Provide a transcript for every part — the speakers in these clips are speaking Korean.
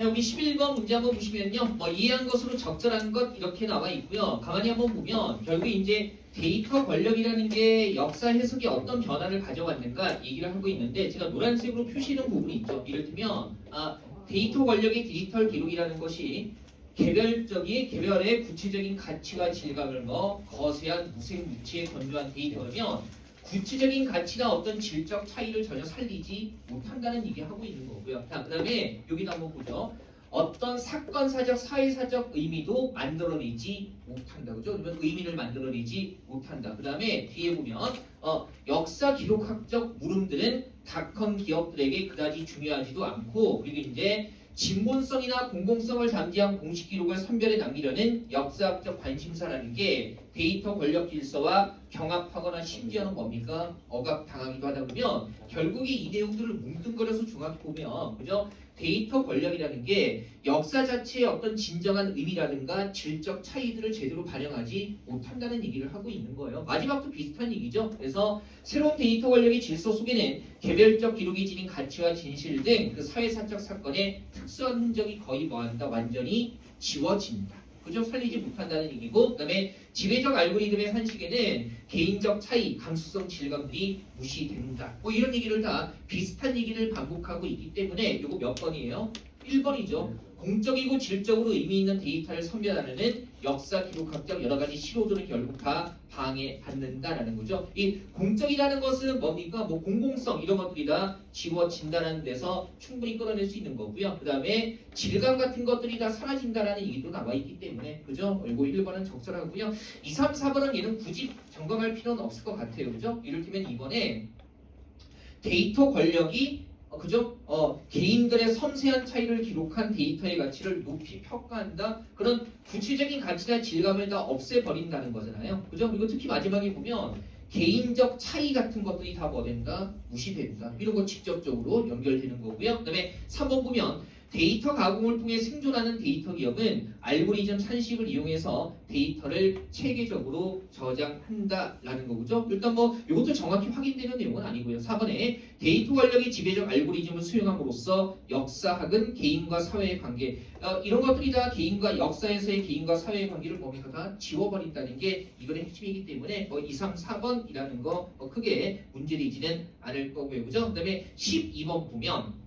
자, 여기 11번 문제 한번 보시면요. 뭐 이해한 것으로 적절한 것 이렇게 나와 있고요. 가만히 한번 보면 결국 이제 데이터 권력이라는 게 역사 해석에 어떤 변화를 가져왔는가 얘기를 하고 있는데 제가 노란색으로 표시한 부분이 있죠. 이를테면 데이터 권력의 디지털 기록이라는 것이 개별의 구체적인 가치와 질감을 거세한 무색무취에 건조한 데이터라면 구체적인 가치나 어떤 질적 차이를 전혀 살리지 못한다는 얘기하고 있는 거고요. 자, 그 다음에 여기도 한번 보죠. 어떤 사건사적, 사회사적 의미도 만들어내지 못한다. 그죠? 그러면 의미를 만들어내지 못한다. 그 다음에 뒤에 보면 역사 기록학적 물음들은 닷컴 기업들에게 그다지 중요하지도 않고 그리고 이제 진본성이나 공공성을 잠재한 공식 기록을 선별해 남기려는 역사학적 관심사라는 게 데이터 권력 질서와 경합하거나 심지어는 뭡니까? 억압당하기도 하다 보면 결국에 이 내용들을 뭉뚱그려서 종합해 보면 그죠? 데이터 권력이라는 게 역사 자체의 어떤 진정한 의미라든가 질적 차이들을 제대로 반영하지 못한다는 얘기를 하고 있는 거예요. 마지막도 비슷한 얘기죠. 그래서 새로운 데이터 권력의 질서 속에는 개별적 기록이 지닌 가치와 진실 등 그 사회사적 사건의 특수한 흔적이 거의 뭐한다? 완전히 지워진다. 그죠? 살리지 못한다는 얘기고 그다음에 지배적 알고리즘의 산식에는 개인적 차이, 감수성 질감들이 무시된다. 뭐 이런 얘기를 다 비슷한 얘기를 반복하고 있기 때문에 이거 몇 번이에요? 1번이죠. 공적이고 질적으로 의미 있는 데이터를 선별하는 역사 기록학적 여러 가지 시도들은 결국 다 방해받는다라는 거죠. 이 공적이라는 것은 뭡니까? 뭐 공공성 이런 것들이 다 지워진다는 데서 충분히 끌어낼 수 있는 거고요. 그 다음에 질감 같은 것들이 다 사라진다라는 얘기도 나와 있기 때문에 그죠? 그리고 1번은 적절하고요. 2, 3, 4번은 얘는 굳이 점검할 필요는 없을 것 같아요. 그죠? 이를테면 이번에 데이터 권력이 그죠? 개인들의 섬세한 차이를 기록한 데이터의 가치를 높이 평가한다. 그런 구체적인 가치나 질감을 다 없애버린다는 거잖아요. 그죠? 그리고 특히 마지막에 보면 개인적 차이 같은 것들이 다 뭐 된다? 무시된다. 이런 거 직접적으로 연결되는 거고요. 그 다음에 3번 보면 데이터 가공을 통해 생존하는 데이터 기업은 알고리즘 산식을 이용해서 데이터를 체계적으로 저장한다라는 거죠. 일단 뭐 이것도 정확히 확인되는 내용은 아니고요. 4번에 데이터 권력이 지배적 알고리즘을 수용함으로써 역사학은 개인과 사회의 관계 이런 것들이 다 개인과 역사에서의 개인과 사회의 관계를 뭡니까 다 지워버린다는 게 이거의 핵심이기 때문에 2, 3, 4번이라는 거 크게 문제되지는 않을 거고요. 그죠? 그 다음에 12번 보면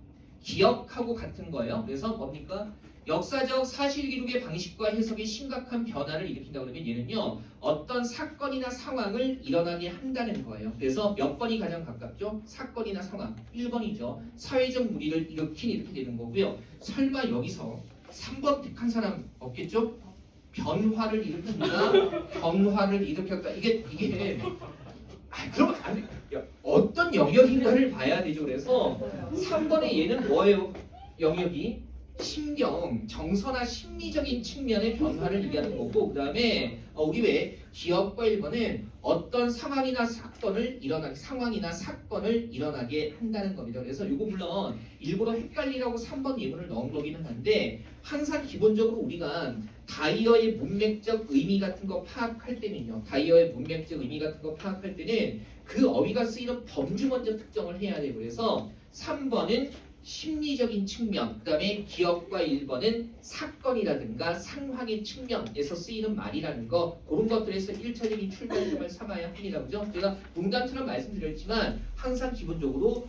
기억하고 같은 거예요. 그래서 뭡니까? 역사적 사실 기록의 방식과 해석에 심각한 변화를 일으킨다 그러면 얘는요. 어떤 사건이나 상황을 일어나게 한다는 거예요. 그래서 몇 번이 가장 가깝죠? 사건이나 상황. 1번이죠. 사회적 무리를 일으킨 이렇게 되는 거고요. 설마 여기서 3번 택한 사람 없겠죠? 변화를 일으킨다. 변화를 일으켰다. 이게 그러면 안 돼. 어떤 영역인가를 봐야 되죠. 그래서 3번의 얘는 뭐예요? 영역이 신경, 정서나 심리적인 측면의 변화를 얘기하는 거고 그 다음에 우리 왜 기업과 1번은 어떤 상황이나 사건을 일어나게 한다는 겁니다. 그래서 이거 물론 일부러 헷갈리라고 3번 예문을 넣은 거기는 한데 항상 기본적으로 우리가 다이어의 문맥적 의미 같은 거 파악할 때는요. 다이어의 문맥적 의미 같은 거 파악할 때는 그 어휘가 쓰이는 범주 먼저 특정을 해야 돼요. 그래서 3번은 심리적인 측면, 그 다음에 기업과 1번은 사건이라든가 상황의 측면에서 쓰이는 말이라는 거 그런 것들에서 1차적인 출발점을 삼아야 합니다. 그죠? 제가 농담처럼 말씀드렸지만 항상 기본적으로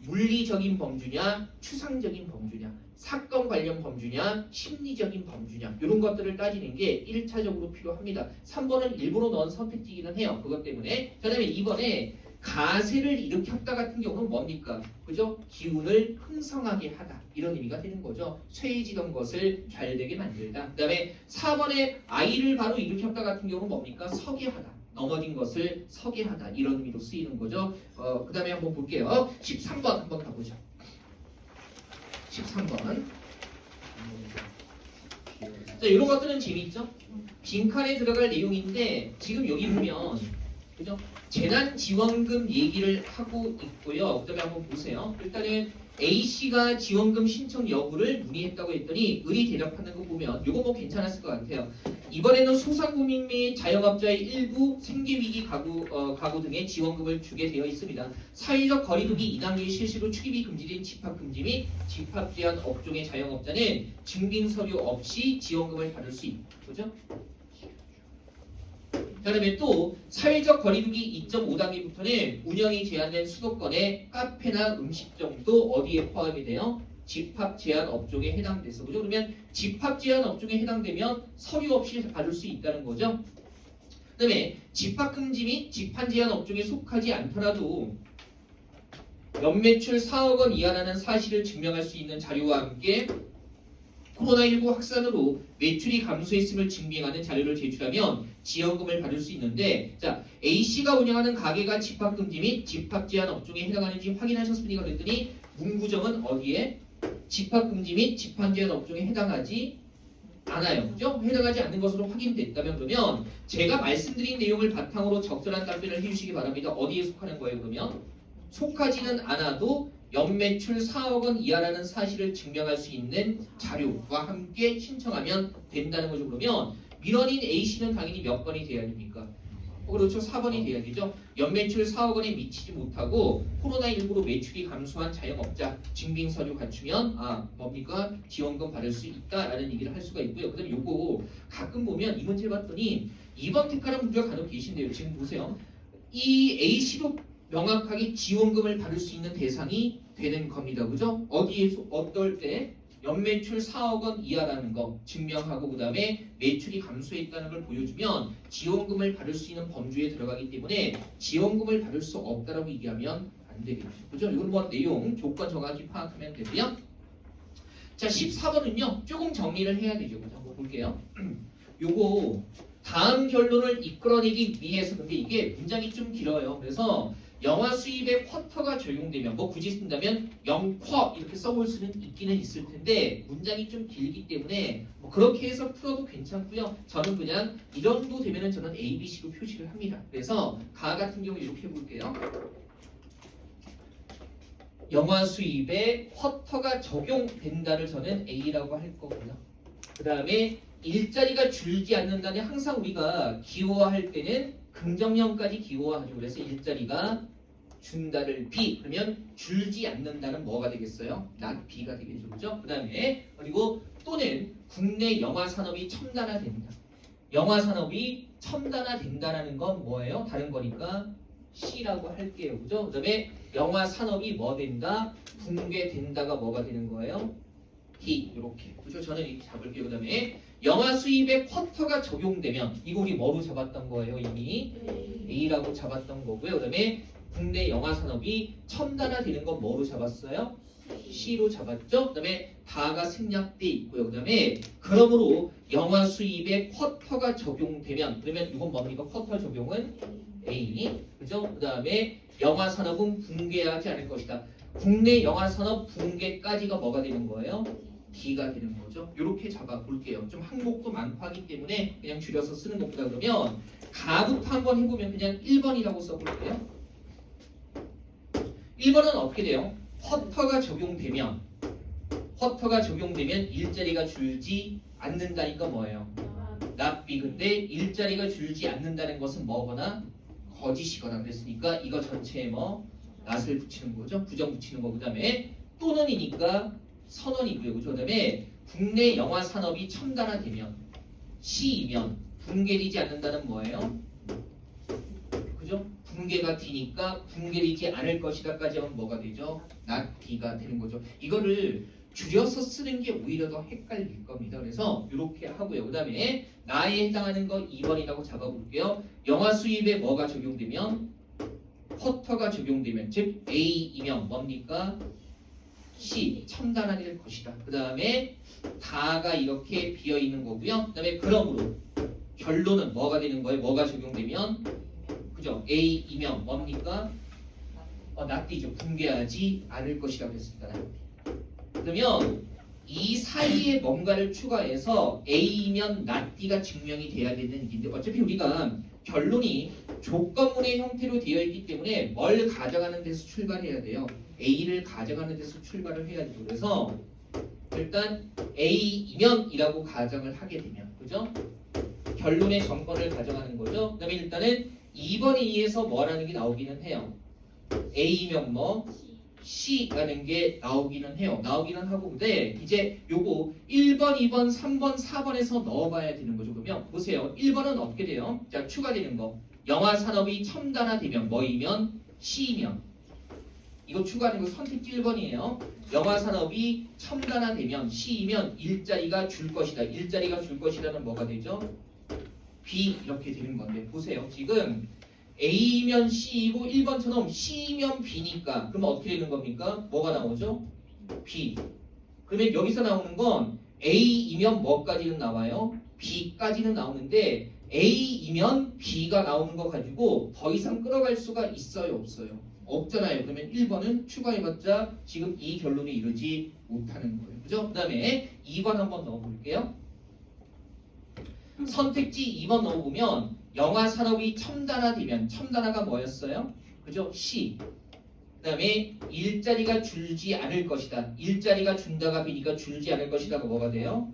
물리적인 범주냐, 추상적인 범주냐, 사건 관련 범주냐, 심리적인 범주냐 이런 것들을 따지는 게 1차적으로 필요합니다. 3번은 일부러 넣은 선택지기는 해요. 그것 때문에. 그 다음에 2번에 가세를 일으켰다 같은 경우는 뭡니까? 그죠? 기운을 흥성하게 하다. 이런 의미가 되는 거죠. 쇠해지던 것을 잘되게 만들다. 그 다음에 4번에 아이를 바로 일으켰다 같은 경우는 뭡니까? 서게 하다. 넘어진 것을 서게 하다. 이런 의미로 쓰이는 거죠. 그 다음에 한번 볼게요. 13번 한번 가보죠. 13번. 자, 이런 것들은 재미있죠? 빈칸에 들어갈 내용인데 지금 여기 보면 그죠? 재난지원금 얘기를 하고 있고요. 그 다음에 한번 보세요. 일단은 A씨가 지원금 신청 여부를 문의했다고 했더니 을이 대답하는 거 보면 이거 뭐 괜찮았을 것 같아요. 이번에는 소상공인 및 자영업자의 일부 생계위기 가구 등의 지원금을 주게 되어 있습니다. 사회적 거리두기 2단계 실시로 출입이 금지된 집합금지 및 집합제한 업종의 자영업자는 증빙서류 없이 지원금을 받을 수 있고, 그죠? 그다음에 또 사회적 거리두기 2.5단계부터는 운영이 제한된 수도권의 카페나 음식점도 어디에 포함이 돼요? 집합 제한 업종에 해당돼서, 그죠? 그러면 집합 제한 업종에 해당되면 서류 없이 받을 수 있다는 거죠. 그다음에 집합 금지 및 집판 제한 업종에 속하지 않더라도 연매출 4억 원 이하라는 사실을 증명할 수 있는 자료와 함께 코로나19 확산으로 매출이 감소했음을 증빙하는 자료를 제출하면 지원금을 받을 수 있는데, 자, A씨가 운영하는 가게가 집합금지 및 집합제한 업종에 해당하는지 확인하셨습니까? 그랬더니 문구점은 어디에? 집합금지 및 집합제한 업종에 해당하지 않아요. 그죠? 해당하지 않는 것으로 확인됐다면 그러면 제가 말씀드린 내용을 바탕으로 적절한 답변을 해주시기 바랍니다. 어디에 속하는 거예요, 그러면? 속하지는 않아도 연매출 4억 원 이하라는 사실을 증명할 수 있는 자료와 함께 신청하면 된다는 거죠. 그러면 민원인 A씨는 당연히 몇 번이 돼야 됩니까? 그렇죠. 4번이 돼야 되죠. 연매출 4억 원에 미치지 못하고 코로나19로 매출이 감소한 자영업자 증빙서류 갖추면 뭡니까? 지원금 받을 수 있다라는 얘기를 할 수가 있고요. 그다음에 요거 가끔 보면 이 문제 봤더니 2번 택하는 분들가 간혹 계신데요. 지금 보세요. 이 A씨도 명확하게 지원금을 받을 수 있는 대상이 되는 겁니다. 그죠? 어디에서 어떨 때 연매출 4억 원 이하라는 거 증명하고 그다음에 매출이 감소했다는 걸 보여주면 지원금을 받을 수 있는 범주에 들어가기 때문에 지원금을 받을 수 없다라고 얘기하면 안 되겠죠. 그죠? 이건 뭐 내용 조건 정확히 파악하면 되고요. 자, 14번은요. 조금 정리를 해야 되죠. 그죠? 한번 볼게요. 요거 다음 결론을 이끌어내기 위해서, 근데 이게 문장이 좀 길어요. 그래서 영화 수입에 쿼터가 적용되면 뭐 굳이 쓴다면 0쿼 이렇게 써볼 수는 있기는 있을 텐데 문장이 좀 길기 때문에 뭐 그렇게 해서 풀어도 괜찮고요. 저는 그냥 이 정도 되면은 저는 A, B, C로 표시를 합니다. 그래서 가 같은 경우 이렇게 해볼게요. 영화 수입에 쿼터가 적용된다를 저는 A라고 할 거고요. 그 다음에 일자리가 줄지 않는다는 항상 우리가 기호화할 때는 긍정형까지 기호화하죠. 그래서 일자리가 준다를 B, 그러면 줄지 않는다는 뭐가 되겠어요? not B가 되겠죠. 그죠? 그 다음에 그리고 또는 국내 영화 산업이 첨단화된다. 영화 산업이 첨단화된다라는 건 뭐예요? 다른 거니까 C라고 할게요. 그죠? 그 다음에 영화 산업이 뭐 된다? 붕괴된다가 뭐가 되는 거예요? D. 이렇게. 그죠? 저는 이렇게 잡을게요. 그 다음에 영화 수입에 쿼터가 적용되면 이거 우리 뭐로 잡았던 거예요? 이미 A라고 잡았던 거고요. 그 다음에 국내 영화 산업이 첨단화되는 건 뭐로 잡았어요? C로 잡았죠. 그 다음에 다가 생략돼 있고요. 그 다음에 그러므로 영화 수입에 쿼터가 적용되면 그러면 이건 뭡니까? 쿼터 적용은 A. 그죠? 그 다음에 영화 산업은 붕괴하지 않을 것이다. 국내 영화 산업 붕괴까지가 뭐가 되는 거예요? D가 되는 거죠. 이렇게 잡아볼게요. 좀 항목도 많고 하기 때문에 그냥 줄여서 쓰는 것보다 그러면 가부터 한번 해보면 그냥 1번이라고 써볼게요. 1번은 어떻게 돼요? 쿼터가 적용되면 일자리가 줄지 않는다니까 뭐예요? not B. 근데 일자리가 줄지 않는다는 것은 뭐거나 거짓이거나 그랬으니까 이거 전체에 뭐 not을 붙이는 거죠. 부정 붙이는 거. 그 다음에 또는이니까 선언이고요. 그죠? 그 다음에 국내 영화 산업이 첨단화되면 C이면 붕괴되지 않는다는 뭐예요? 그죠? 붕괴가 D니까 붕괴되지 않을 것이다까지 하면 뭐가 되죠? not D가 되는 거죠. 이거를 줄여서 쓰는 게 오히려 더 헷갈릴 겁니다. 그래서 이렇게 하고요. 그 다음에 나에 해당하는 거 2번이라고 잡아볼게요. 영화 수입에 뭐가 적용되면? 쿼터가 적용되면 즉 A이면 뭡니까? C. 첨단화될 것이다. 그 다음에 다가 이렇게 비어있는 거고요. 그 다음에 그러므로 결론은 뭐가 되는 거예요? 뭐가 적용되면? 그죠? A이면 뭡니까? 낫디죠. 붕괴하지 않을 것이라고 했습니다. 그러면 이 사이에 뭔가를 추가해서 A이면 낫디가 증명이 돼야 되는 얘기인데 어차피 우리가 결론이 조건문의 형태로 되어 있기 때문에 뭘 가져가는 데서 출발해야 돼요? A를 가정하는 데서 출발을 해야 되죠. 그래서 일단 A이면이라고 가정을 하게 되면, 그죠? 결론의 정건을 가정하는 거죠. 그 다음에 일단은 2번에 의해서 뭐라는 게 나오기는 해요. A면 뭐 C라는 게 나오기는 해요. 나오기는 하고, 근데 이제 요거 1번, 2번, 3번, 4번에서 넣어봐야 되는 거죠. 그러면 보세요. 1번은 어떻게 돼요? 자, 추가되는 거. 영화 산업이 첨단화되면 뭐이면 C이면, 이거 추가하는 거 선택지 1번이에요. 영화 산업이 첨단화되면 C이면 일자리가 줄 것이다. 일자리가 줄 것이라는 뭐가 되죠? B 이렇게 되는 건데, 보세요. 지금 A면 C이고 1번처럼 C면 B니까 그러면 어떻게 되는 겁니까? 뭐가 나오죠? B. 그러면 여기서 나오는 건 A이면 뭐까지는 나와요? B까지는 나오는데 A이면 B가 나오는 거 가지고 더 이상 끌어갈 수가 있어요? 없어요? 없잖아요. 그러면 1번은 추가해봤자 지금 이 결론에 이르지 못하는 거예요. 그죠? 그 다음에 2번 한번 넣어볼게요. 선택지 2번 넣어보면 영화 산업이 첨단화되면, 첨단화가 뭐였어요? 그죠? C. 그 다음에 일자리가 줄지 않을 것이다. 일자리가 준다가 B니까 줄지 않을 것이다가 뭐가 돼요?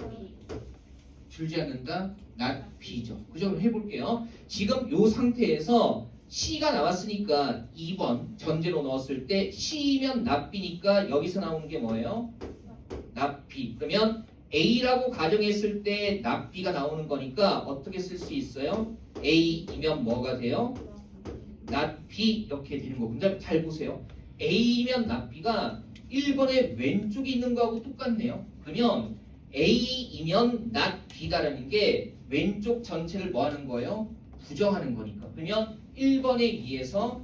줄지 않는다? not B죠. 그죠? 그럼 해볼게요. 지금 요 상태에서 C가 나왔으니까 2번 전제로 넣었을 때 C면 not B니까 여기서 나오는 게 뭐예요? not B. 그러면 A라고 가정했을 때 not B가 나오는 거니까 어떻게 쓸 수 있어요? A이면 뭐가 돼요? not B 이렇게 되는 거. 근데 잘 보세요. A면 not B가 1번의 왼쪽에 있는 거하고 똑같네요. 그러면 A이면 not B다라는 게 왼쪽 전체를 뭐 하는 거예요? 부정하는 거니까. 그러면 1번에 의해서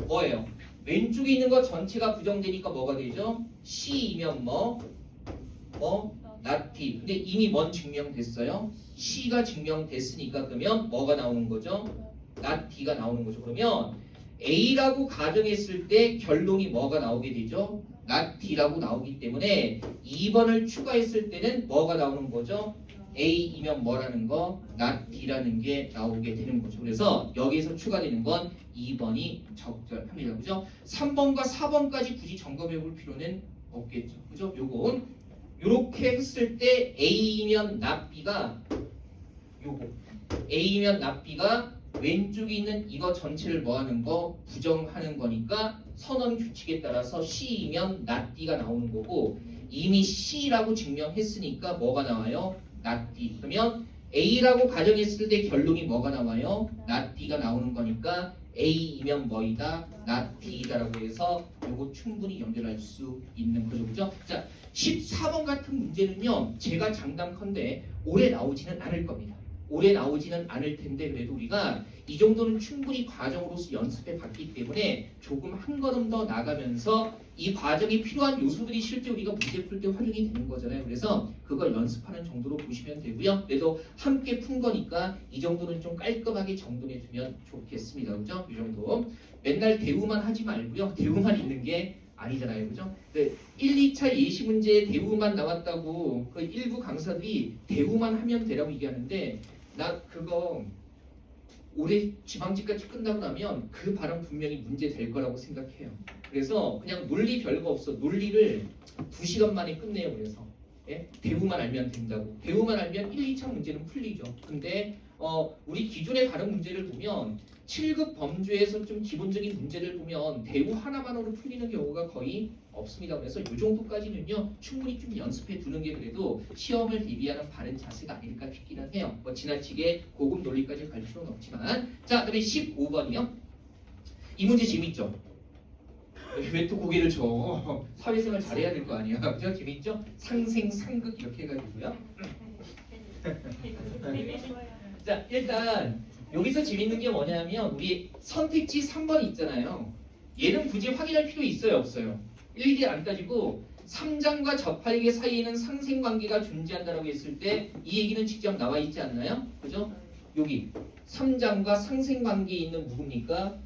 뭐예요? 왼쪽에 있는 거 전체가 부정되니까 뭐가 되죠? C이면 not B. 근데 이미 뭔 증명됐어요? C가 증명됐으니까 그러면 뭐가 나오는 거죠? not B가 나오는 거죠. 그러면 A라고 가정했을 때 결론이 뭐가 나오게 되죠? not B라고 나오기 때문에 2번을 추가했을 때는 뭐가 나오는 거죠? A이면 뭐라는 거? not B라는 게 나오게 되는 거죠. 그래서 여기에서 추가되는 건 2번이 적절합니다. 그죠? 3번과 4번까지 굳이 점검해 볼 필요는 없겠죠. 그죠? 요건 요렇게 했을 때 A면 not B가 요거 A면 not B가 왼쪽에 있는 이거 전체를 뭐하는 거? 부정하는 거니까 선언 규칙에 따라서 C이면 not D가 나오는 거고 이미 C라고 증명했으니까 뭐가 나와요? not D. 그러면 A라고 가정했을 때 결론이 뭐가 나와요? not D가 나오는 거니까 A이면 뭐이다? not D다라고 해서 요거 충분히 연결할 수 있는 거죠. 그죠? 자, 14번 같은 문제는요. 제가 장담컨대 올해 나오지는 않을 겁니다. 올해 나오지는 않을 텐데 그래도 우리가 이 정도는 충분히 과정으로서 연습해 봤기 때문에 조금 한 걸음 더 나가면서 이 과정이 필요한 요소들이 실제 우리가 문제 풀 때 활용이 되는 거잖아요. 그래서 그걸 연습하는 정도로 보시면 되고요. 그래도 함께 푼 거니까 이 정도는 좀 깔끔하게 정돈해 두면 좋겠습니다. 그죠? 이 정도. 맨날 대우만 하지 말고요. 대우만 있는 게 아니잖아요. 그죠? 1, 2차 예시 문제에 대우만 나왔다고 그 일부 강사들이 대우만 하면 되라고 얘기하는데 나 그거 올해 지방직까지 끝나고 나면 그 발언 분명히 문제 될 거라고 생각해요. 그래서 그냥 논리 별거 없어. 논리를 2시간 만에 끝내요. 그래서 예? 대우만 알면 된다고. 대우만 알면 1, 2차 문제는 풀리죠. 근데 우리 기존의 다른 문제를 보면 7급 범주에서 좀 기본적인 문제를 보면 대우 하나만으로 풀리는 경우가 거의 없습니다. 그래서 이 정도까지는요 충분히 좀 연습해 두는 게 그래도 시험을 대비하는 바른 자세가 아닐까 싶기는 해요. 뭐 지나치게 고급 논리까지 갈 필요는 없지만 자, 그다음에 15번이요. 이 문제 재밌죠? 왜 또 고개를 줘? 사회생활 잘해야 될 거 아니야. 그죠? 재밌죠? 상생 상극 이렇게 해가지고요. 자, 일단 여기서 재밌는 게 뭐냐면 우리 선택지 3번 있잖아요. 얘는 굳이 확인할 필요 있어요? 없어요? 일일이 안 따지고 3장과 접할계 사이에는 상생관계가 존재한다고 했을 때 이 얘기는 직접 나와 있지 않나요? 그죠? 여기 3장과 상생관계에 있는 누굽니까?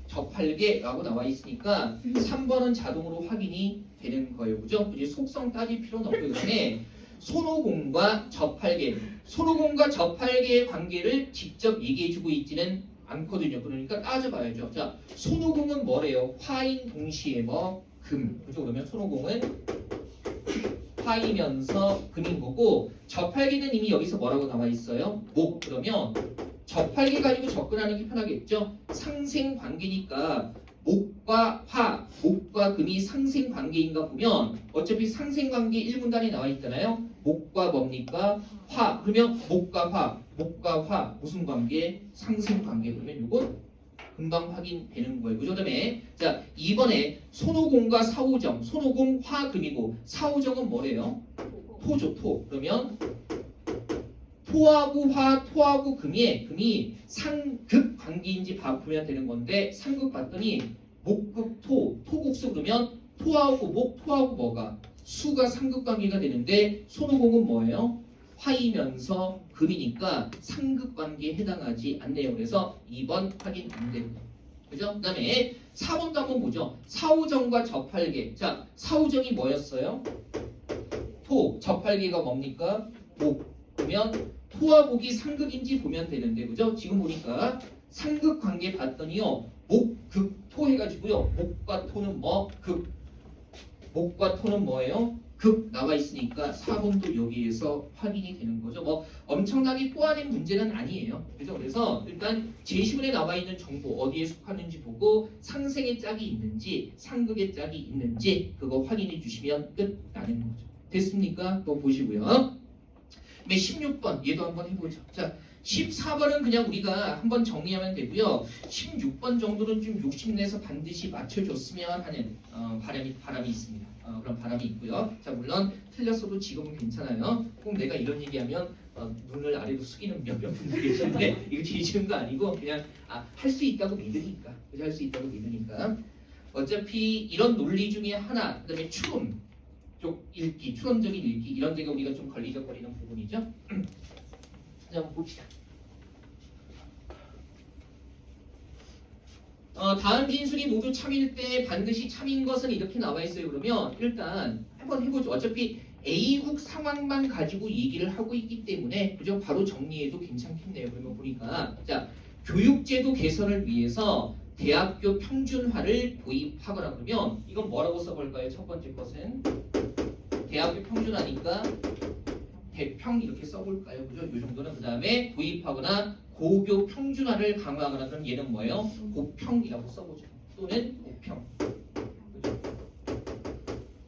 접할계라고 나와 있으니까 3번은 자동으로 확인이 되는 거예요. 그죠? 굳이 속성 따질 필요는 없기 때문에 손오공과 접할계, 손오공과 접할계의 관계를 직접 얘기해주고 있지는 않거든요. 그러니까 따져봐야죠. 자, 손오공은 뭐래요? 화인 동시에 뭐 금. 그죠? 그러면 손오공은 화이면서 금인 거고 접할기는 이미 여기서 뭐라고 나와 있어요? 목. 그러면 접할기 가지고 접근하는 게 편하겠죠? 상생 관계니까 목과 화, 목과 금이 상생 관계인가 보면 어차피 상생 관계 1문단에 나와 있잖아요. 목과 뭡니까? 화. 그러면 목과 화 무슨 관계? 상생 관계. 그러면 이건 금방 확인되는 거예요. 그 다음에 자 이번에 손오공과 사오정. 손오공 화금이고 사오정은 뭐래요? 토죠. 토. 그러면 토하고 화, 토하고 금이 상극 관계인지 보면 되는 건데 상극 봤더니 목극 토, 토국수 그러면 토하고 목, 토하고 뭐가? 수가 상극 관계가 되는데 손오공은 뭐예요? 화이면서 금이니까 상극 관계에 해당하지 않네요. 그래서 2번 확인 안 됩니다. 그죠? 그 다음에 4번도 한번 보죠. 사오정과 접할계. 자, 사오정이 뭐였어요? 토. 접할계가 뭡니까? 목. 그러면 토와 목이 상극인지 보면 되는데, 그죠? 지금 보니까 상극 관계 봤더니요. 목, 극, 토 해가지고요. 목과 토는 뭐? 극. 목과 토는 뭐예요? 극 나와 있으니까 4번도 여기에서 확인이 되는 거죠. 뭐 엄청나게 꼬아낸 문제는 아니에요. 그죠? 그래서 일단 제시문에 나와 있는 정보 어디에 속하는지 보고 상생의 짝이 있는지 상극의 짝이 있는지 그거 확인해 주시면 끝나는 거죠. 됐습니까? 또 보시고요. 16번 얘도 한번 해보죠. 자, 14번은 그냥 우리가 한번 정리하면 되고요. 16번 정도는 좀 욕심내서 반드시 맞춰줬으면 하는 바람이 있습니다. 그런 바람이 있고요. 자, 물론 틀렸어도 지금은 괜찮아요. 꼭 내가 이런 얘기하면 눈을 아래로 숙이는 몇몇 분들이 계시는데 이거 지지는 거 아니고 그냥 할 수 있다고 믿으니까. 할 수 있다고 믿으니까. 어차피 이런 논리 중에 하나, 그다음에 추론 쪽 읽기, 추론적인 읽기 이런 데가 우리가 좀 걸리적거리는 부분이죠. 자, 한번 봅시다. 다음 진술이 모두 참일 때 반드시 참인 것은 이렇게 나와 있어요. 그러면 일단 한번 해보죠. 어차피 A국 상황만 가지고 얘기를 하고 있기 때문에 그죠? 바로 정리해도 괜찮겠네요. 그러면 보니까 자, 교육제도 개선을 위해서 대학교 평준화를 도입하거나 그러면 이건 뭐라고 써볼까요? 첫 번째 것은 대학교 평준화니까 대평 이렇게 써볼까요? 그죠? 이 정도는 그 다음에 도입하거나 고교 평준화를 강화하거나 그럼 얘는 뭐예요? 고평이라고 써보죠. 또는 고평. 그죠?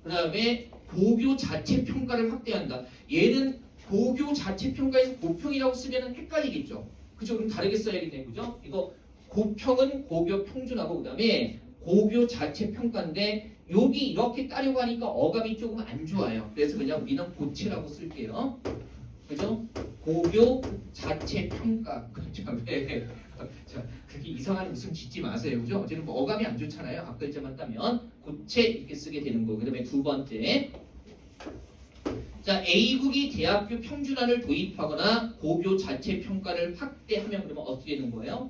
그 다음에 고교 자체 평가를 확대한다. 얘는 고교 자체 평가에서 고평이라고 쓰면 헷갈리겠죠. 그죠? 그럼 다르게 써야겠네. 그죠? 이거 고평은 고교 평준화고 그 다음에 고교 자체 평가인데 여기 이렇게 따려고 하니까 어감이 조금 안 좋아요. 그래서 그냥 우리는 고치라고 쓸게요. 그죠? 고교 자체 평가. 그렇죠? 네. 자, 그렇게 이상한 웃음 짓지 마세요. 그죠? 어제는 뭐 어감이 안 좋잖아요. 앞글자만 따면 고체 이렇게 쓰게 되는 거고. 그다음에 두 번째. 자, A국이 대학교 평준화를 도입하거나 고교 자체 평가를 확대하면 그러면 어떻게 되는 거예요?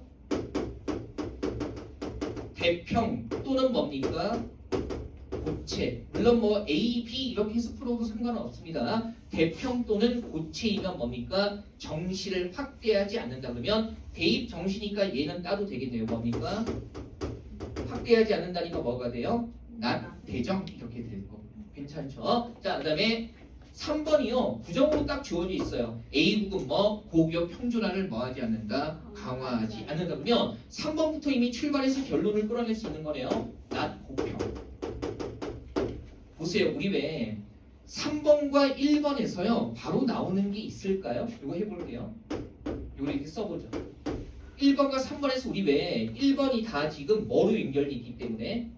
대평 또는 뭡니까? 고체. 물론 뭐 A, B 이렇게 해서 풀어도 상관은 없습니다. 대평 또는 고체이면 뭡니까? 정시를 확대하지 않는다. 그러면 대입 정시니까 얘는 따도 되겠네요. 뭡니까? 확대하지 않는다니까 뭐가 돼요? 낮, 대정 이렇게 될 거. 괜찮죠? 자, 그 다음에 3번이요. 부정으로 딱 주어져 있어요. A국은 뭐 고교 평준화를 뭐 하지 않는다? 강화하지 않는다. 그러면 3번부터 이미 출발해서 결론을 끌어낼 수 있는 거네요. 낮, 고평. 보세요. 우리 왜 3번과 1번에서요. 바로 나오는 게 있을까요? 이거 해볼게요. 이거 이렇게 써보죠. 1번과 3번에서 우리 왜 1번이 다 지금 뭐로 연결돼 있기 때문에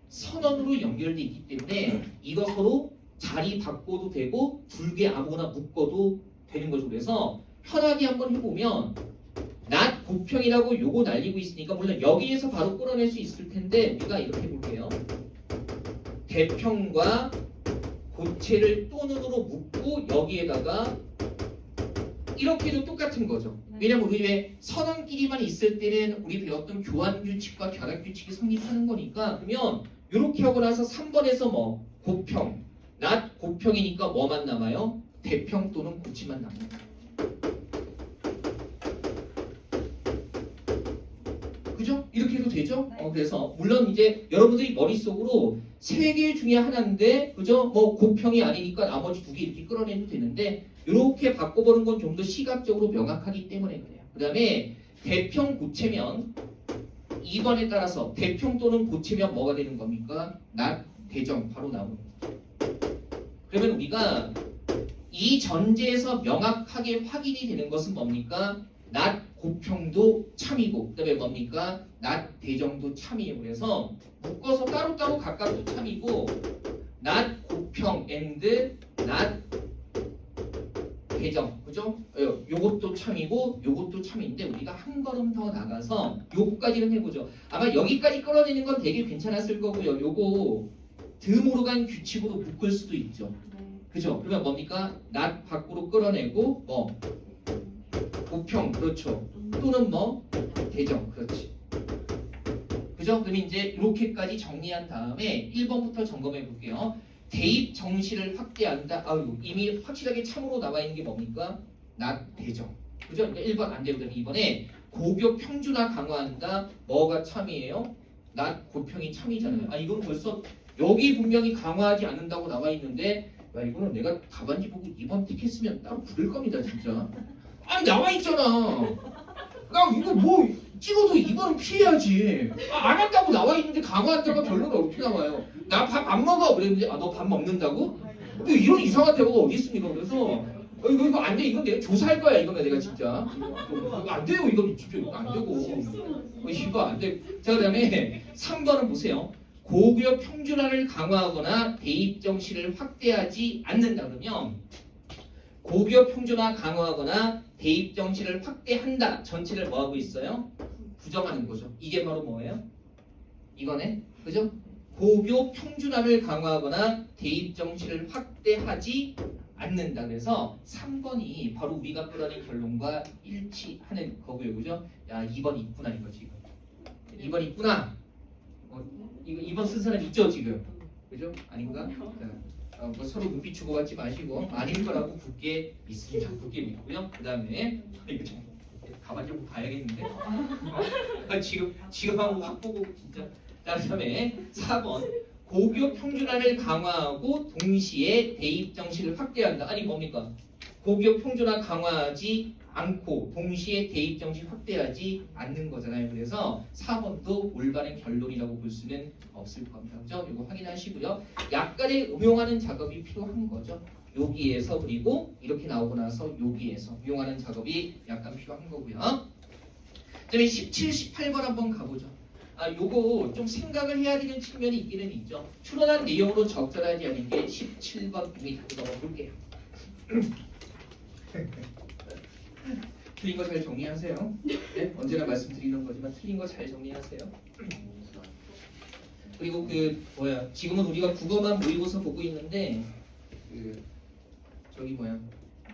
선언으로 연결돼 있기 때문에 이거 서로 자리 바꿔도 되고 둘 개 아무거나 묶어도 되는 거죠. 그래서 편하게 한번 해보면 낮 고평이라고 요거 날리고 있으니까 물론 여기에서 바로 끌어낼 수 있을 텐데 우리가 이렇게 해볼게요. 대평과 고체를 또는으로 묶고 여기에다가 이렇게도 똑같은 거죠. 왜냐면 우리 왜 선언끼리만 있을 때는 우리 배웠던 교환규칙과 결합규칙이 성립하는 거니까 그러면 이렇게 하고 나서 3번에서 뭐 고평, 낮 고평이니까 뭐만 남아요? 대평 또는 고치만 남아요. 그죠? 이렇게 이렇게 해도 되죠? 그래서 물론 이제 여러분들이 머릿속으로 세 개 중에 하나인데 그죠? 뭐 곱평이 아니니까 나머지 두 개 이렇게 끌어내도 되는데 이렇게 바꿔보는 건 좀 더 시각적으로 명확하기 때문에 그래요. 그 다음에 대평 고체면 2번에 따라서 대평 또는 고체면 뭐가 되는 겁니까? 낫 대정 바로 나오는 거죠. 그러면 우리가 이 전제에서 명확하게 확인이 되는 것은 뭡니까? 낫 고평도 참이고 그다음에 뭡니까? 낫 대정도 참이에요. 그래서 묶어서 따로따로 각각도 참이고 낫 고평 앤드 낫 대정 그죠? 요것도 참이고 요것도 참인데 우리가 한 걸음 더 나가서 요거까지는 해보죠. 아마 여기까지 끌어내는 건 되게 괜찮았을 거고요. 요거 듬으로 간 규칙으로 묶을 수도 있죠. 그죠? 그러면 뭡니까? 낫 밖으로 끌어내고 뭐 고평 그렇죠. 또는 뭐 대정 그렇지. 그죠? 그럼 이제 이렇게까지 정리한 다음에 1번부터 점검해 볼게요. 대입 정시를 확대한다. 아유 이미 확실하게 참으로 나와 있는 게 뭡니까? 낫 대정. 그죠? 그러니까 1번 안 되거든요. 2번에 고교 평준화 강화한다. 뭐가 참이에요? 낫 고평이 참이잖아요. 아 이건 벌써 여기 분명히 강화하지 않는다고 나와 있는데 야 이거는 내가 답안지 보고 2번 택했으면 따로 부를 겁니다 진짜. 아니 나와 있잖아. 나 이거 뭐 찍어도 2번은 피해야지. 안 한다고 나와 있는데 강화한다고 결론은 어떻게 나와요? 나 밥 안 먹어 그랬는데 아 너 밥 먹는다고? 이런 이상한 대화가 어디 있습니까? 그래서 이거 안 돼. 이건 내가 조사할 거야. 이거는 내가 진짜 이거 안 돼요. 이건 진짜 이거 안 되고 이거 안 돼. 자 그다음에 3번은 보세요. 고교 평준화를 강화하거나 대입 정시를 확대하지 않는다 그러면 고교 평준화 강화하거나 대입 정시를 확대한다 전체를 뭐 하고 있어요? 부정하는 거죠. 이게 바로 뭐예요? 이거네. 그죠? 고교 평준화를 강화하거나 대입 정시를 확대하지 않는다. 그래서 3번이 바로 우리가 끌어낸 결론과 일치하는 거고요. 그죠? 야 2번 있구나 이거 지금. 2번 있구나. 이거 2번 쓴 사람 있죠 지금? 그죠? 아닌가? 뭐 서로 눈빛 주고받지 마시고 아닐 거라고 굳게 믿습니다. 굳게 믿고요. 그 다음에 이거 좀 가만히 좀 봐야겠는데 지금 한번 확 보고 진짜. 자, 그다음에 4번 고교 평준화를 강화하고 동시에 대입 정시를 확대한다. 아니 뭡니까? 고교 평준화 강화하지 않고 동시에 대입 정시 확대하지 않는 거잖아요. 그래서 4번도 올바른 결론이라고 볼 수는 없을 겁니다. 그죠? 이거 확인하시고요. 약간의 음용하는 작업이 필요한 거죠. 여기에서 그리고 이렇게 나오고 나서 여기에서 음용하는 작업이 약간 필요한 거고요. 그다음에 17, 18번 한번 가보죠. 요거 좀 생각을 해야 되는 측면이 있기는 있죠. 추론한 내용으로 적절하지 않은 게 17번입니다. 볼게요. 틀린 거 잘 정리하세요. 네? 언제나 말씀드리는 거지만 틀린 거 잘 정리하세요. 그리고 지금은 우리가 국어만 모의고사 보고 있는데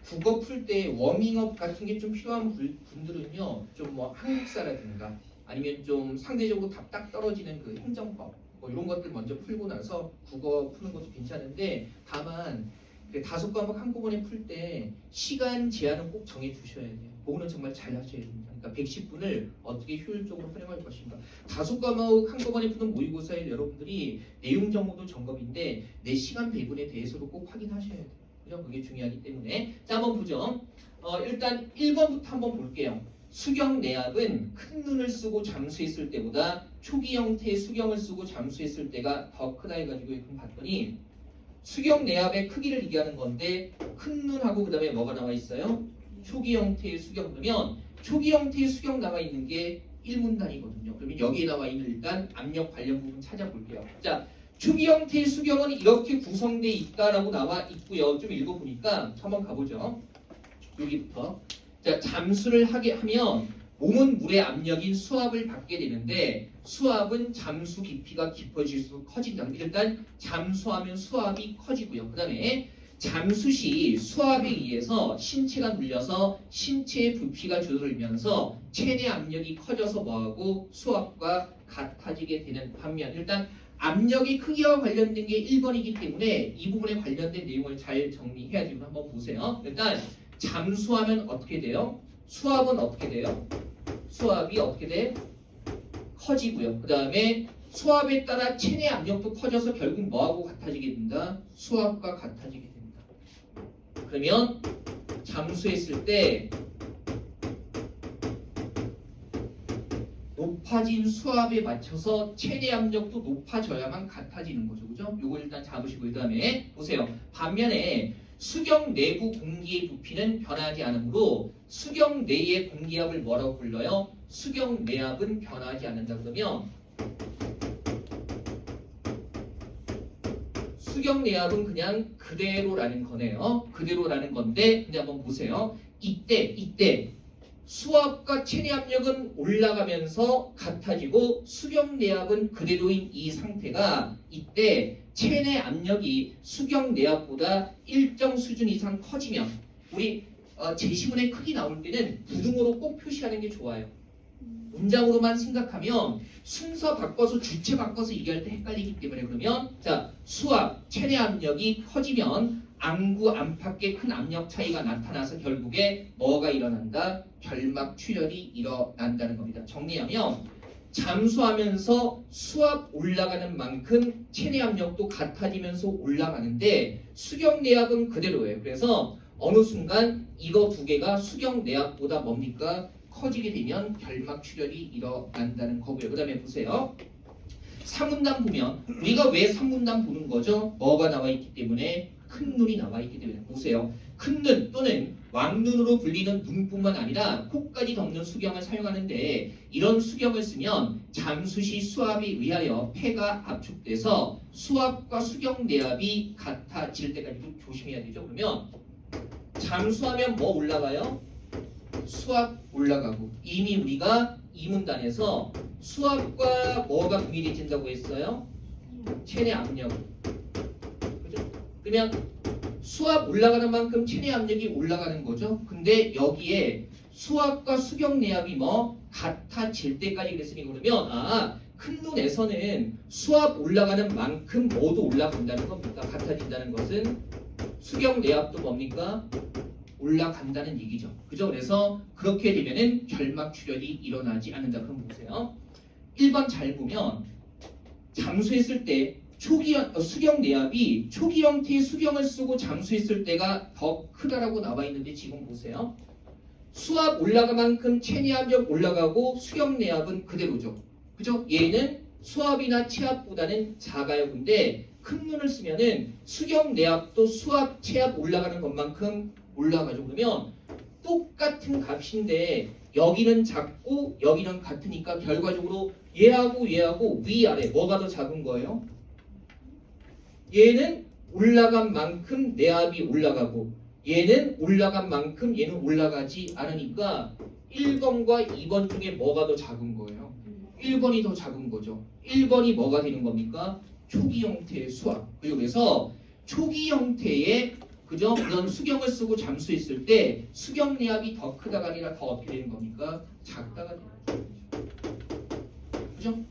국어 풀 때 워밍업 같은 게 좀 필요한 분들은요, 좀 뭐 한국사라든가 아니면 좀 상대적으로 답 딱 떨어지는 그 행정법 뭐 이런 것들 먼저 풀고 나서 국어 푸는 것도 괜찮은데 다만 그 5과목 한꺼번에 풀 때 시간 제한은 꼭 정해 두셔야 돼요. 그거는 정말 잘 하셔야 됩니다. 그러니까 110분을 어떻게 효율적으로 활용할 것인가. 5과목 한꺼번에 푸는 모의고사에 여러분들이 내용 정보도 점검인데 내 시간 배분에 대해서도 꼭 확인하셔야 돼요. 그죠? 그게 중요하기 때문에. 자, 한번 보죠. 일단 1번부터 한번 볼게요. 수경 내압은 큰 눈을 쓰고 잠수했을 때보다 초기 형태의 수경을 쓰고 잠수했을 때가 더 크다 해가지고 그럼 봤더니 수경 내압의 크기를 얘기하는 건데 큰 눈하고 그 다음에 뭐가 나와 있어요? 초기 형태의 수경. 그러면 초기 형태의 수경 나와 있는 게 1문단이거든요. 그러면 여기에 나와 있는 일단 압력 관련 부분 찾아볼게요. 자, 초기 형태의 수경은 이렇게 구성되어 있다라고 나와 있고요. 좀 읽어보니까 한번 가보죠. 여기부터. 자, 잠수를 하게 하면 몸은 물의 압력인 수압을 받게 되는데 수압은 잠수 깊이가 깊어질수록 커진다. 일단 잠수하면 수압이 커지고요. 그 다음에 잠수 시 수압에 의해서 신체가 눌려서 신체의 부피가 줄어들면서 체내 압력이 커져서 뭐하고 수압과 같아지게 되는 반면 일단 압력의 크기와 관련된 게 1번이기 때문에 이 부분에 관련된 내용을 잘 정리해야지. 한번 보세요. 일단 잠수하면 어떻게 돼요? 수압은 어떻게 돼요? 수압이 어떻게 돼? 커지고요. 그 다음에 수압에 따라 체내 압력도 커져서 결국 뭐하고 같아지게 된다? 수압과 같아지게 됩니다. 그러면 잠수했을 때 높아진 수압에 맞춰서 체내 압력도 높아져야만 같아지는 거죠. 그죠? 요거 일단 잡으시고 그 다음에 보세요. 반면에 수경 내부 공기의 부피는 변하지 않으므로 수경 내의 공기압을 뭐라고 불러요? 수경 내압은 변하지 않는다 그러면 수경 내압은 그냥 그대로라는 거네요. 그대로라는 건데 근데 한번 보세요. 이때 수압과 체내 압력은 올라가면서 같아지고 수경 내압은 그대로인 이 상태가 이때 체내 압력이 수경 내압보다 일정 수준 이상 커지면 우리 제시문의 크기 나올 때는 부등호로 꼭 표시하는 게 좋아요. 문장으로만 생각하면 순서 바꿔서 주체 바꿔서 얘기할 때 헷갈리기 때문에 그러면 자 수압, 체내 압력이 커지면 안구 안팎의 큰 압력 차이가 나타나서 결국에 뭐가 일어난다? 결막 출혈이 일어난다는 겁니다. 정리하면 잠수하면서 수압 올라가는 만큼 체내 압력도 같아지면서 올라가는데 수경 내압은 그대로예요. 그래서 어느 순간 이거 두 개가 수경 내압보다 뭡니까? 커지게 되면 결막 출혈이 일어난다는 거고요. 그 다음에 보세요. 상문단 보면 우리가 왜 상문단 보는 거죠? 뭐가 나와 있기 때문에 큰 눈이 나와 있기 때문에 보세요. 큰 눈 또는 왕눈으로 불리는 눈뿐만 아니라 코까지 덮는 수경을 사용하는데 이런 수경을 쓰면 잠수 시 수압에 의하여 폐가 압축돼서 수압과 수경 내압이 같아질 때까지 좀 조심해야 되죠. 그러면 잠수하면 뭐 올라가요? 수압 올라가고 이미 우리가 이 문단에서 수압과 뭐가 동일해진다고 했어요? 체내 압력. 그죠? 그러면 수압 올라가는 만큼 체내 압력이 올라가는 거죠. 근데 여기에 수압과 수경 내압이 뭐 같아질 때까지 그랬으니 그러면 큰 눈에서는 수압 올라가는 만큼 뭐도 올라간다는 겁니다. 같아진다는 것은 수경 내압도 뭡니까? 올라간다는 얘기죠. 그죠? 그래서 그렇게 되면은 결막 출혈이 일어나지 않는다. 그럼 보세요. 1번 잘 보면 잠수했을 때 수경 내압이 초기 형태의 수경을 쓰고 잠수했을 때가 더 크다라고 나와 있는데 지금 보세요. 수압 올라간 만큼 체내 압력 올라가고 수경 내압은 그대로죠. 그죠? 얘는 수압이나 체압보다는 작아요. 근데 큰 눈을 쓰면은 수경 내압도 수압, 체압 올라가는 것만큼 올라가죠. 그러면 똑같은 값인데 여기는 작고 여기는 같으니까 결과적으로 얘하고 위아래 뭐가 더 작은 거예요? 얘는 올라간 만큼 내압이 올라가고 얘는 올라간 만큼 얘는 올라가지 않으니까 1번과 2번 중에 뭐가 더 작은 거예요? 1번이 더 작은 거죠. 1번이 뭐가 되는 겁니까? 초기 형태의 수압. 그래서 초기 형태의 그죠? 그런 수경을 쓰고 잠수했을 때 수경 내압이 더 크다가 아니라 더 어떻게 되는 겁니까? 작다가 되는 거죠. 그죠?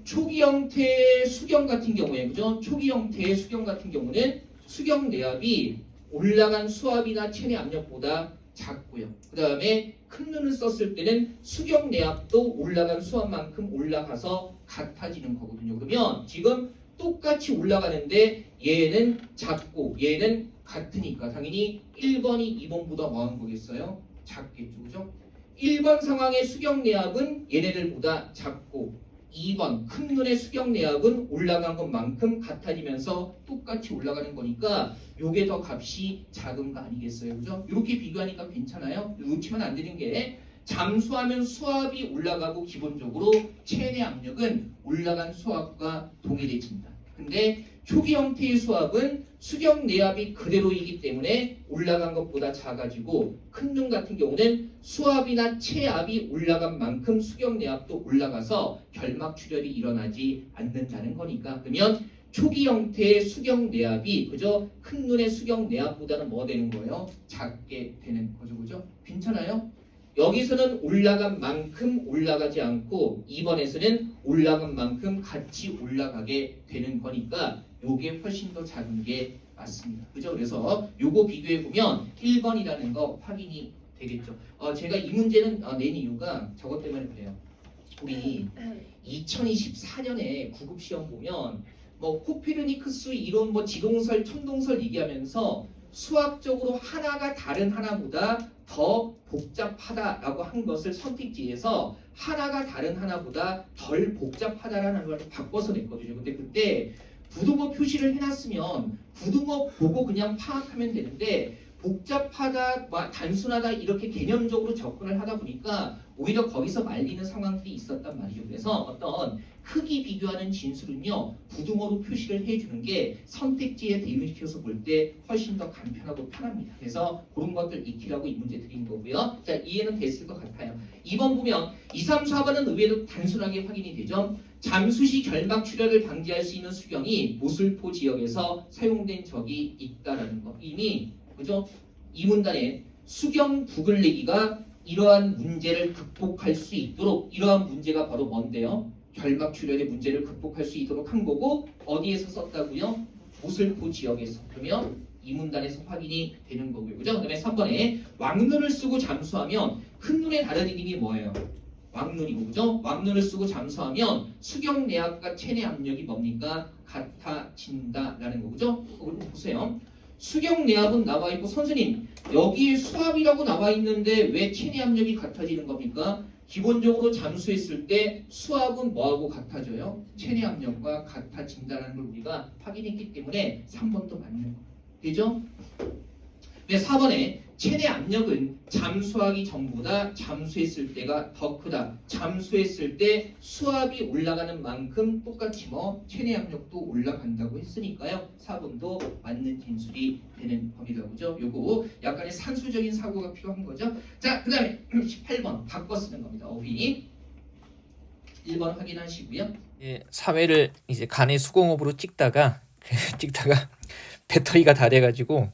초기 형태의 수경 같은 경우에 그죠? 초기 형태의 수경 같은 경우는 수경 내압이 올라간 수압이나 체내 압력보다 작고요. 그 다음에 큰 눈을 썼을 때는 수경 내압도 올라간 수압만큼 올라가서 같아지는 거거든요. 그러면 지금 똑같이 올라가는데 얘는 작고 얘는 같으니까 당연히 1번이 2번보다 뭐한 거겠어요? 작겠죠. 그죠? 1번 상황의 수경 내압은 얘네들보다 작고 2번 큰 눈의 수경 내압은 올라간 것만큼 같아지면서 똑같이 올라가는 거니까 요게 더 값이 작은 거 아니겠어요. 그죠? 이렇게 비교하니까 괜찮아요. 놓치면 안 되는 게 잠수하면 수압이 올라가고 기본적으로 체내 압력은 올라간 수압과 동일해진다. 근데 초기 형태의 수압은 수경 내압이 그대로이기 때문에 올라간 것보다 작아지고 큰 눈 같은 경우는 수압이나 체압이 올라간 만큼 수경 내압도 올라가서 결막 출혈이 일어나지 않는다는 거니까 그러면 초기 형태의 수경 내압이 그죠? 큰 눈의 수경 내압보다는 뭐 되는 거예요? 작게 되는 거죠. 그죠? 괜찮아요? 여기서는 올라간 만큼 올라가지 않고 2번에서는 올라간 만큼 같이 올라가게 되는 거니까 요게 훨씬 더 작은 게 맞습니다. 그죠? 그래서 요거 비교해 보면 1번이라는 거 확인이 되겠죠. 제가 이 문제는 낸 이유가 저것 때문에 그래요. 우리 2024년에 구급 시험 보면 뭐 코페르니쿠스 이론 뭐 지동설, 천동설 얘기하면서 수학적으로 하나가 다른 하나보다 더 복잡하다라고 한 것을 선택지에서 하나가 다른 하나보다 덜 복잡하다라는 걸 바꿔서 냈거든요. 근데 그때 부등호 표시를 해놨으면 부등호 보고 그냥 파악하면 되는데 복잡하다, 단순하다 이렇게 개념적으로 접근을 하다 보니까 오히려 거기서 말리는 상황들이 있었단 말이죠. 그래서 어떤 크기 비교하는 진술은요 부등호로 표시를 해주는 게 선택지에 대응시켜서 볼 때 훨씬 더 간편하고 편합니다. 그래서 그런 것들 익히라고 이 문제 드린 거고요. 자, 이해는 됐을 것 같아요. 2번 보면 2, 3, 4번은 의외로 단순하게 확인이 되죠. 잠수시 결막 출혈을 방지할 수 있는 수경이 모슬포 지역에서 사용된 적이 있다라는 거. 이미 그죠? 이 문단에 수경 부글내기가 이러한 문제를 극복할 수 있도록 이러한 문제가 바로 뭔데요? 결막 출혈의 문제를 극복할 수 있도록 한 거고 어디에서 썼다고요? 모슬포 지역에서. 그러면 이 문단에서 확인이 되는 거고요. 그죠? 그다음에 3번에 왕눈을 쓰고 잠수하면 큰 눈의 다른 이름이 뭐예요? 왕눈이고 그죠? 왕눈을 쓰고 잠수하면 수경 내압과 체내 압력이 뭡니까? 같아진다라는 거 그죠? 보세요. 수경 내압은 나와 있고 선생님 여기 수압이라고 나와 있는데 왜 체내 압력이 같아지는 겁니까? 기본적으로 잠수했을 때 수압은 뭐하고 같아져요? 체내 압력과 같아진다는 걸 우리가 확인했기 때문에 3번도 맞는 거예요. 되죠? 네, 4번에 체내 압력은 잠수하기 전보다 잠수했을 때가 더 크다. 잠수했을 때 수압이 올라가는 만큼 똑같이 체내 압력도 올라간다고 했으니까요. 4번도 맞는 진술이 되는 겁니다. 그죠? 요거 약간의 산수적인 사고가 필요한 거죠. 자, 그 다음에 18번 바꿔 쓰는 겁니다. 어휘 1번 확인하시고요. 예, 사회를 이제 간의 수공업으로 찍다가 배터리가 다 돼가지고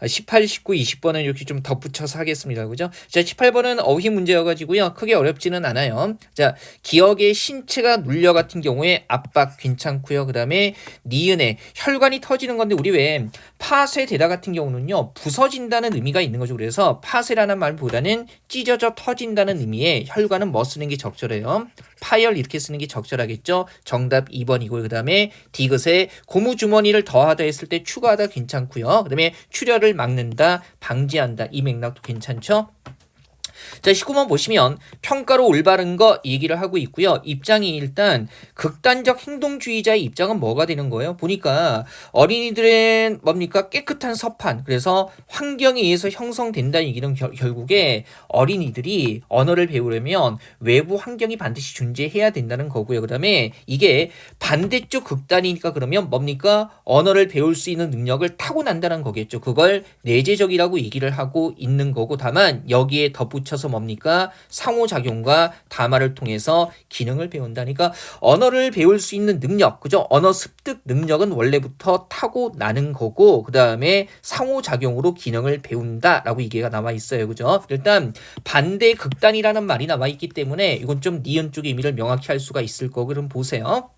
18, 19, 20번은 이렇게 좀 덧붙여서 하겠습니다. 그죠? 자, 18번은 어휘 문제여가지고요. 크게 어렵지는 않아요. 자, 기억의 신체가 눌려 같은 경우에 압박 괜찮고요. 그 다음에 니은에 혈관이 터지는 건데 우리 왜 파쇄되다 같은 경우는요. 부서진다는 의미가 있는 거죠. 그래서 파쇄라는 말보다는 찢어져 터진다는 의미의 혈관은 뭐 쓰는 게 적절해요? 파열 이렇게 쓰는 게 적절하겠죠. 정답 2번이고요. 그 다음에 디귿에 고무주머니를 더하다 했을 때 추가하다 괜찮고요. 그 다음에 출혈을 막는다, 방지한다 이 맥락도 괜찮죠. 자, 19번 보시면 평가로 올바른 거 얘기를 하고 있고요. 입장이 일단 극단적 행동주의자의 입장은 뭐가 되는 거예요? 보니까 어린이들은 뭡니까? 깨끗한 서판. 그래서 환경에 의해서 형성된다는 얘기는 결국에 어린이들이 언어를 배우려면 외부 환경이 반드시 존재해야 된다는 거고요. 그 다음에 이게 반대쪽 극단이니까 그러면 뭡니까? 언어를 배울 수 있는 능력을 타고난다는 거겠죠. 그걸 내재적이라고 얘기를 하고 있는 거고 다만 여기에 덧붙여서 뭡니까? 상호작용과 담화를 통해서 기능을 배운다니까 언어를 배울 수 있는 능력, 그죠? 언어 습득 능력은 원래부터 타고나는 거고 그 다음에 상호작용으로 기능을 배운다라고 얘기가 나와 있어요. 그죠? 일단 반대 극단이라는 말이 나와 있기 때문에 이건 좀 니은 쪽의 의미를 명확히 할 수가 있을 거고 그럼 보세요.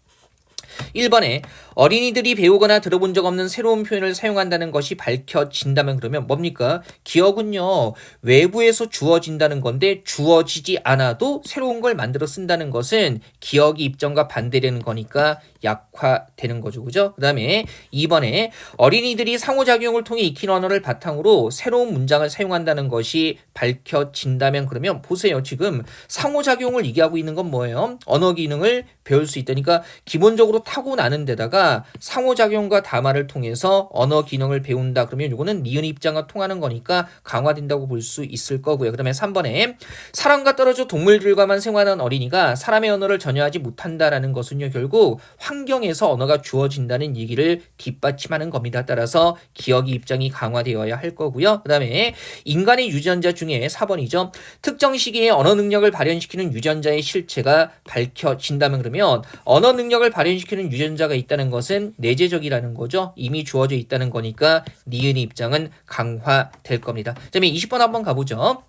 1번에 어린이들이 배우거나 들어본 적 없는 새로운 표현을 사용한다는 것이 밝혀진다면 그러면 뭡니까? 기억은요 외부에서 주어진다는 건데 주어지지 않아도 새로운 걸 만들어 쓴다는 것은 기억의 입장과 반대되는 거니까 약화되는 거죠. 그죠? 그 다음에 2번에 어린이들이 상호작용을 통해 익힌 언어를 바탕으로 새로운 문장을 사용한다는 것이 밝혀진다면 그러면 보세요. 지금 상호작용을 얘기하고 있는 건 뭐예요? 언어 기능을 배울 수 있다니까 기본적으로 타고나는 데다가 상호작용과 담화를 통해서 언어 기능을 배운다. 그러면 이거는 니은 입장과 통하는 거니까 강화된다고 볼 수 있을 거고요. 그 다음에 3번에 사람과 떨어져 동물들과만 생활하는 어린이가 사람의 언어를 전혀 하지 못한다라는 것은요. 결국 환경에서 언어가 주어진다는 얘기를 뒷받침하는 겁니다. 따라서 기억의 입장이 강화되어야 할 거고요. 그 다음에 인간의 유전자 중에 4번이죠. 특정 시기에 언어 능력을 발현시키는 유전자의 실체가 밝혀진다면 그러면 언어 능력을 발현시키는 유전자가 있다는 것은 내재적이라는 거죠. 이미 주어져 있다는 거니까 니은의 입장은 강화될 겁니다. 그 다음에 20번 한번 가보죠.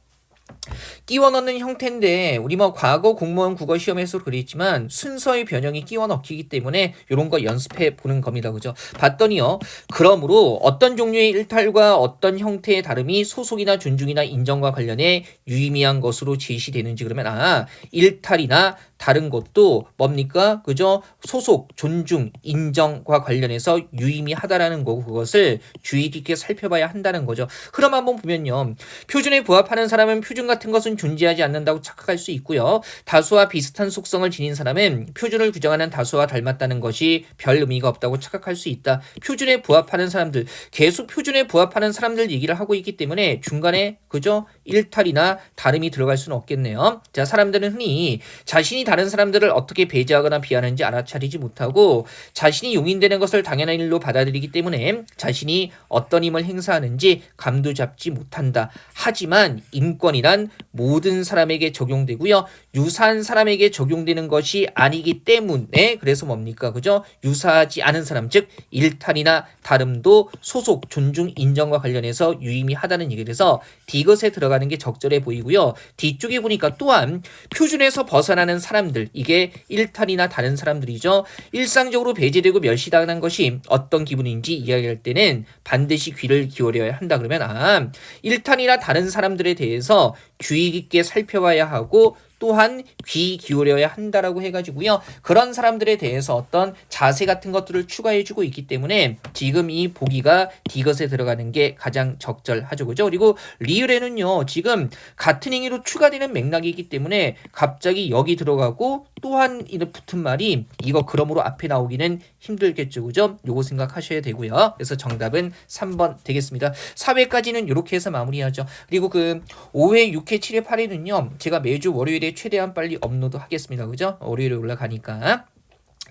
끼워 넣는 형태인데 우리 뭐 과거 공무원 국어 시험에서 그랬지만 순서의 변형이 끼워 넣기이기 때문에 이런 거 연습해 보는 겁니다. 그죠? 봤더니요. 그러므로 어떤 종류의 일탈과 어떤 형태의 다름이 소속이나 존중이나 인정과 관련해 유의미한 것으로 제시되는지 그러면 일탈이나 다른 것도 뭡니까? 그죠? 소속, 존중, 인정과 관련해서 유의미하다라는 거고 그것을 주의 깊게 살펴봐야 한다는 거죠. 흐름 한번 보면요. 표준에 부합하는 사람은 표준 같은 것은 존재하지 않는다고 착각할 수 있고요. 다수와 비슷한 속성을 지닌 사람은 표준을 규정하는 다수와 닮았다는 것이 별 의미가 없다고 착각할 수 있다. 표준에 부합하는 사람들, 계속 표준에 부합하는 사람들 얘기를 하고 있기 때문에 중간에 그죠? 일탈이나 다름이 들어갈 수는 없겠네요. 자, 사람들은 흔히 자신이 다른 사람들을 어떻게 배제하거나 비하는지 알아차리지 못하고 자신이 용인되는 것을 당연한 일로 받아들이기 때문에 자신이 어떤 힘을 행사하는지 감도 잡지 못한다. 하지만 인권이란 모든 사람에게 적용되고요. 유사한 사람에게 적용되는 것이 아니기 때문에 그래서 뭡니까? 그죠? 유사하지 않은 사람 즉 일탈이나 다름도 소속, 존중, 인정과 관련해서 유의미하다는 얘기라서 디귿에 들어가는 게 적절해 보이고요. 뒤쪽에 보니까 또한 표준에서 벗어나는 사람들 이게 일탈이나 다른 사람들이죠. 일상적으로 배제되고 멸시당하는 것이 어떤 기분인지 이야기할 때는 반드시 귀를 기울여야 한다. 그러면 일탈이나 다른 사람들에 대해서 주의 깊게 살펴봐야 하고 또한 귀 기울여야 한다라고 해가지고요. 그런 사람들에 대해서 어떤 자세 같은 것들을 추가해주고 있기 때문에 지금 이 보기가 디귿에 들어가는 게 가장 적절하죠. 그죠? 그리고 리을에는요. 지금 같은 행위로 추가되는 맥락이기 때문에 갑자기 여기 들어가고 또한 이는 붙은 말이 이거 그러므로 앞에 나오기는 힘들겠죠. 그죠? 요거 생각하셔야 되고요. 그래서 정답은 3번 되겠습니다. 4회까지는 이렇게 해서 마무리하죠. 그리고 그 5회, 6회, 7회, 8회는요. 제가 매주 월요일에 최대한 빨리 업로드 하겠습니다. 그죠? 월요일에 올라가니까.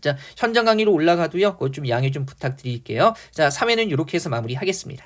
자, 현장 강의로 올라가도요. 그것 좀 양해 좀 부탁드릴게요. 자, 3회는 이렇게 해서 마무리하겠습니다.